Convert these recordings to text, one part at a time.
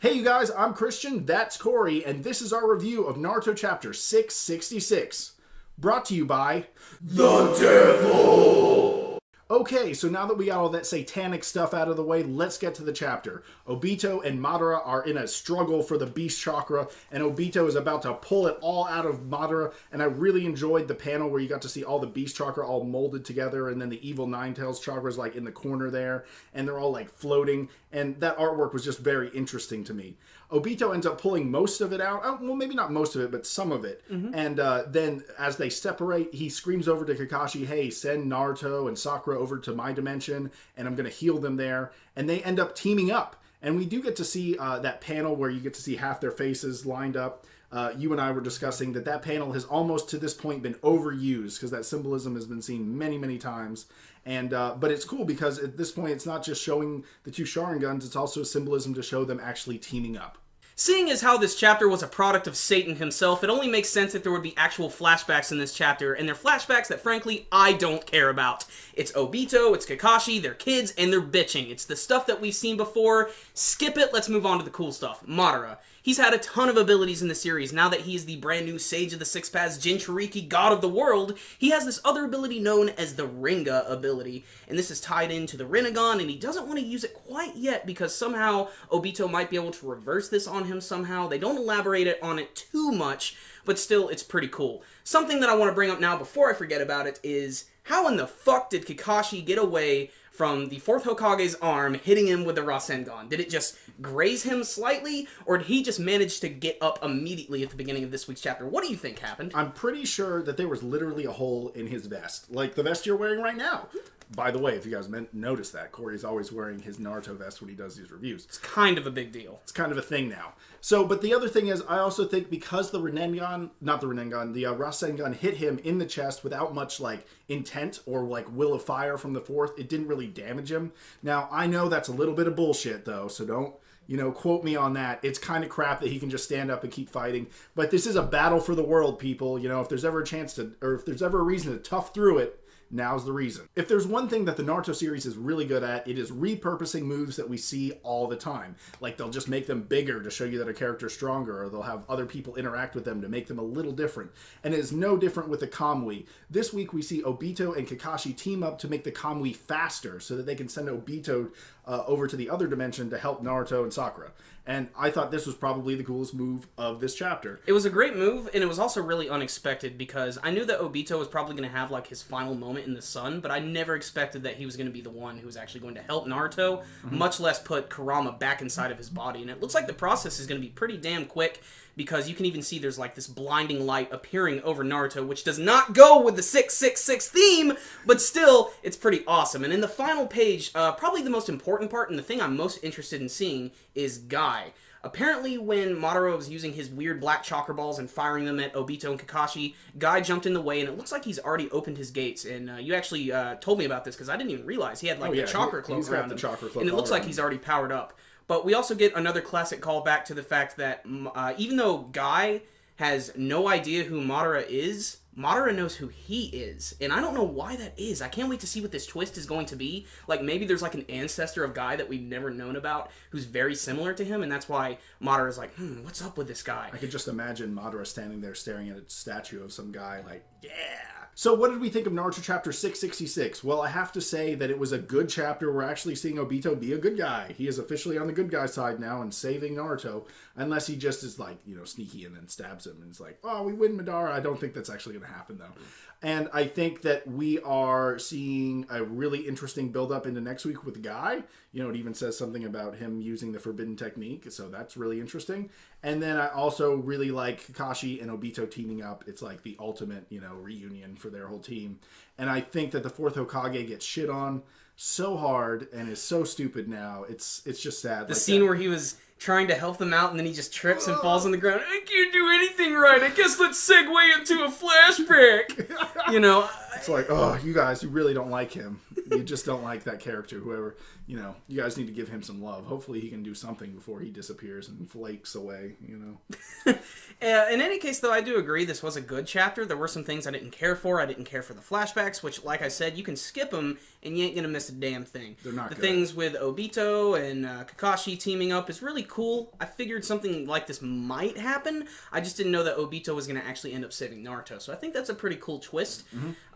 Hey you guys, I'm Christian, that's Corey, and this is our review of Naruto Chapter 666. Brought to you by The Devil! Okay, so now that we got all that satanic stuff out of the way, let's get to the chapter. Obito and Madara are in a struggle for the Beast Chakra, and Obito is about to pull it all out of Madara, and I really enjoyed the panel where you got to see all the Beast Chakra all molded together, and then the Evil Nine-Tails Chakra is like in the corner there, and they're all like floating, and that artwork was just very interesting to me. Obito ends up pulling most of it out. Oh, well, maybe not most of it, but some of it. And then as they separate, he screams over to Kakashi, hey, send Naruto and Sakura over to my dimension, and I'm going to heal them there. And they end up teaming up. And we do get to see that panel where you get to see half their faces lined up. You and I were discussing that panel has almost to this point been overused because that symbolism has been seen many, many times. And but it's cool because at this point it's not just showing the two Sharingans, it's also symbolism to show them actually teaming up. Seeing as how this chapter was a product of Satan himself, it only makes sense that there would be actual flashbacks in this chapter, and they're flashbacks that, frankly, I don't care about. It's Obito, it's Kakashi, they're kids, and they're bitching. It's the stuff that we've seen before. Skip it, let's move on to the cool stuff. Madara. He's had a ton of abilities in the series. Now that he's the brand new Sage of the Six Paths, Jinchuriki, God of the World, he has this other ability known as the Ringa ability. And this is tied into the Rinnegan, and he doesn't want to use it quite yet because somehow Obito might be able to reverse this on him somehow. They don't elaborate on it too much, but still, it's pretty cool. Something that I want to bring up now before I forget about it is, how in the fuck did Kakashi get away from the 4th Hokage's arm hitting him with the Rasengan? Did it just graze him slightly, or did he just manage to get up immediately at the beginning of this week's chapter? What do you think happened? I'm pretty sure that there was literally a hole in his vest, like the vest you're wearing right now. By the way, if you guys notice that, Corey's always wearing his Naruto vest when he does these reviews. It's kind of a big deal. It's kind of a thing now. So, but the other thing is, I also think because the Rasengan hit him in the chest without much, like, intent or, like, will of fire from the 4th, it didn't really damage him. Now, I know that's a little bit of bullshit, though, so don't, quote me on that. It's kind of crap that he can just stand up and keep fighting. But this is a battle for the world, people. If there's ever a chance to, or if there's ever a reason to tough through it, now's the reason. If there's one thing that the Naruto series is really good at, it is repurposing moves that we see all the time. Like, they'll just make them bigger to show you that a character's stronger, or they'll have other people interact with them to make them a little different. And it is no different with the Kamui. This week we see Obito and Kakashi team up to make the Kamui faster so that they can send Obito over to the other dimension to help Naruto and Sakura. And I thought this was probably the coolest move of this chapter. It was a great move, and it was also really unexpected because I knew that Obito was probably going to have like his final moment in the sun, but I never expected that he was going to be the one who was actually going to help Naruto, much less put Kurama back inside of his body. And it looks like the process is going to be pretty damn quick because you can even see there's like this blinding light appearing over Naruto, which does not go with the 666 theme, but still, it's pretty awesome. And in the final page, probably the most important part and the thing I'm most interested in seeing is Guy. Apparently, when Madara was using his weird black chakra balls and firing them at Obito and Kakashi, Guy jumped in the way, and it looks like he's already opened his gates. And you actually told me about this, because I didn't even realize he had like the chakra cloak around him. And it looks like he's already powered up. But we also get another classic callback to the fact that even though Guy has no idea who Madara is, Madara knows who he is, and I don't know why that is. I can't wait to see what this twist is going to be. Like, maybe there's like an ancestor of Guy that we've never known about who's very similar to him, and that's why Madara's like, what's up with this guy? I could just imagine Madara standing there staring at a statue of some guy like, yeah! So what did we think of Naruto Chapter 666? Well, I have to say that it was a good chapter. We're actually seeing Obito be a good guy. He is officially on the good guy side now and saving Naruto, unless he just is like, sneaky and then stabs him and it's like, oh, we win Madara. I don't think that's actually going to happen, though. And I think that we are seeing a really interesting build-up into next week with Guy. It even says something about him using the forbidden technique, so that's really interesting. And then I also really like Kakashi and Obito teaming up. It's like the ultimate, reunion for their whole team. And I think that the 4th Hokage gets shit on so hard and is so stupid now. It's just sad. The scene where he was trying to help them out and then he just trips and falls on the ground. I can't do anything right. I guess let's segue into a flashback. It's like, oh, you guys, you really don't like him. You just don't like that character. Whoever, you guys need to give him some love. Hopefully he can do something before he disappears and flakes away, In any case, though, I do agree this was a good chapter. There were some things I didn't care for. I didn't care for the flashbacks, which, like I said, you can skip them and you ain't gonna miss a damn thing. They're not good. Things with Obito and Kakashi teaming up is really cool. I figured something like this might happen. I just didn't know that Obito was gonna actually end up saving Naruto. So I think that's a pretty cool twist.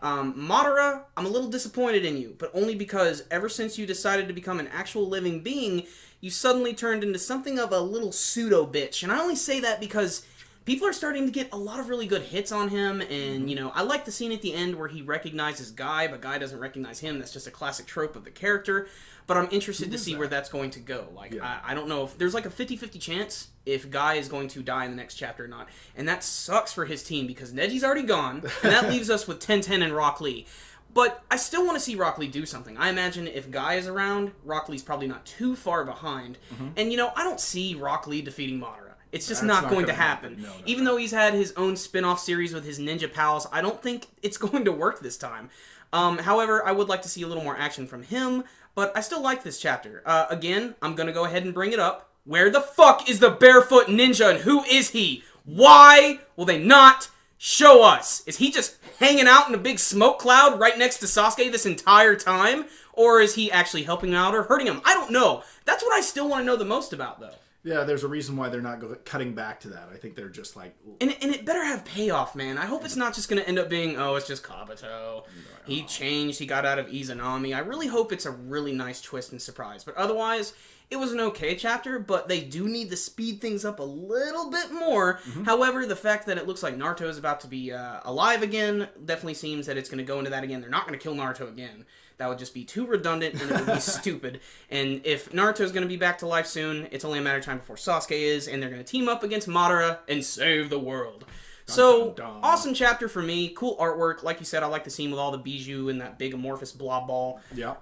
Madara, I'm a little disappointed in you, but only because ever since you decided to become an actual living being, you suddenly turned into something of a little pseudo bitch. And I only say that because people are starting to get a lot of really good hits on him, and, I like the scene at the end where he recognizes Guy, but Guy doesn't recognize him. That's just a classic trope of the character, but I'm interested to see where that's going to go. Like, yeah. I don't know if there's like a 50-50 chance if Guy is going to die in the next chapter or not, and that sucks for his team because Neji's already gone, and that leaves us with 10-10 and Rock Lee. But I still want to see Rock Lee do something. I imagine if Guy is around, Rock Lee's probably not too far behind, and, I don't see Rock Lee defeating Madara. It's just not going to happen. No. Even though he's had his own spin-off series with his ninja pals, I don't think it's going to work this time. However, I would like to see a little more action from him, but I still like this chapter. Again, I'm going to go ahead and bring it up. Where the fuck is the barefoot ninja, and who is he? Why will they not show us? Is he just hanging out in a big smoke cloud right next to Sasuke this entire time? Or is he actually helping him out or hurting him? I don't know. That's what I still want to know the most about, though. Yeah, there's a reason why they're not cutting back to that. I think they're just like... And it better have payoff, man. I hope it's not just going to end up being, oh, it's just Kabuto. He changed, he got out of Izanami. I really hope it's a really nice twist and surprise. But otherwise, it was an okay chapter, but they do need to speed things up a little bit more. However, the fact that it looks like Naruto is about to be alive again definitely seems that it's going to go into that again. They're not going to kill Naruto again. That would just be too redundant, and it would be stupid. And if Naruto's going to be back to life soon, it's only a matter of time before Sasuke is, and they're going to team up against Madara and save the world. So, awesome chapter for me. Cool artwork. Like you said, I like the scene with all the bijou and that big amorphous blob ball. Yeah.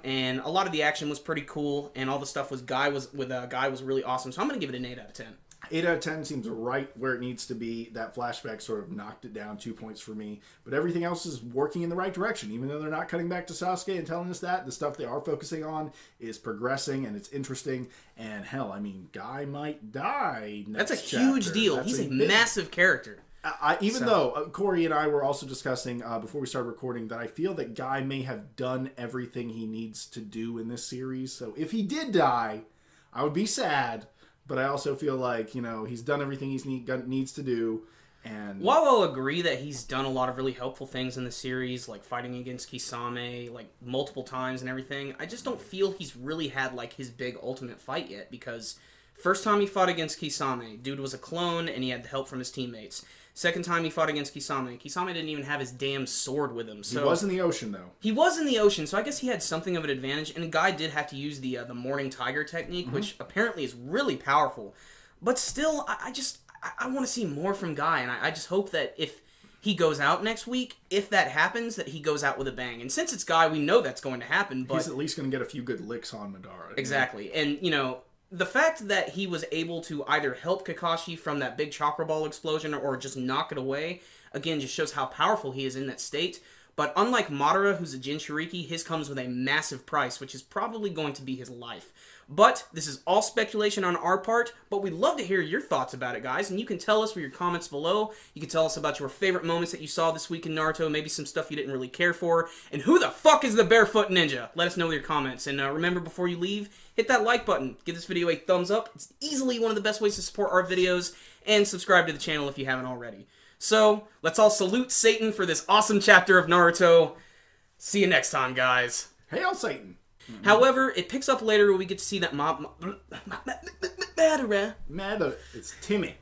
And a lot of the action was pretty cool, and all the stuff with Guy was really awesome. So I'm going to give it an 8 out of 10. 8 out of 10 seems right where it needs to be. That flashback sort of knocked it down 2 points for me. But everything else is working in the right direction. Even though they're not cutting back to Sasuke and telling us that, the stuff they are focusing on is progressing and it's interesting. And hell, I mean, Guy might die next That's a huge deal. He's a massive character. Even though Corey and I were also discussing before we started recording that I feel that Guy may have done everything he needs to do in this series. So if he did die, I would be sad. But I also feel like, he's done everything he needs to do. And while I'll agree that he's done a lot of really helpful things in the series, like fighting against Kisame, like multiple times and everything, I just don't feel he's really had like his big ultimate fight yet. Because first time he fought against Kisame, dude was a clone and he had help from his teammates. Second time he fought against Kisame, Kisame didn't even have his damn sword with him. So he was in the ocean, though. He was in the ocean, so I guess he had something of an advantage. And Guy did have to use the Morning Tiger technique, which apparently is really powerful. But still, I want to see more from Guy, and I just hope that if he goes out next week, if that happens, that he goes out with a bang. And since it's Guy, we know that's going to happen. But he's at least going to get a few good licks on Madara. Exactly. And, the fact that he was able to either help Kakashi from that big chakra ball explosion or just knock it away, again, just shows how powerful he is in that state. But unlike Madara, who's a Jinchuriki, his comes with a massive price, which is probably going to be his life. But this is all speculation on our part, but we'd love to hear your thoughts about it, guys. And you can tell us with your comments below. You can tell us about your favorite moments that you saw this week in Naruto, maybe some stuff you didn't really care for. And who the fuck is the barefoot ninja? Let us know with your comments. And remember, before you leave, hit that like button. Give this video a thumbs up. It's easily one of the best ways to support our videos. And subscribe to the channel if you haven't already. So, let's all salute Satan for this awesome chapter of Naruto. See you next time, guys. Hail Satan! However, it picks up later where we get to see that Madara. Madara. It's Timmy.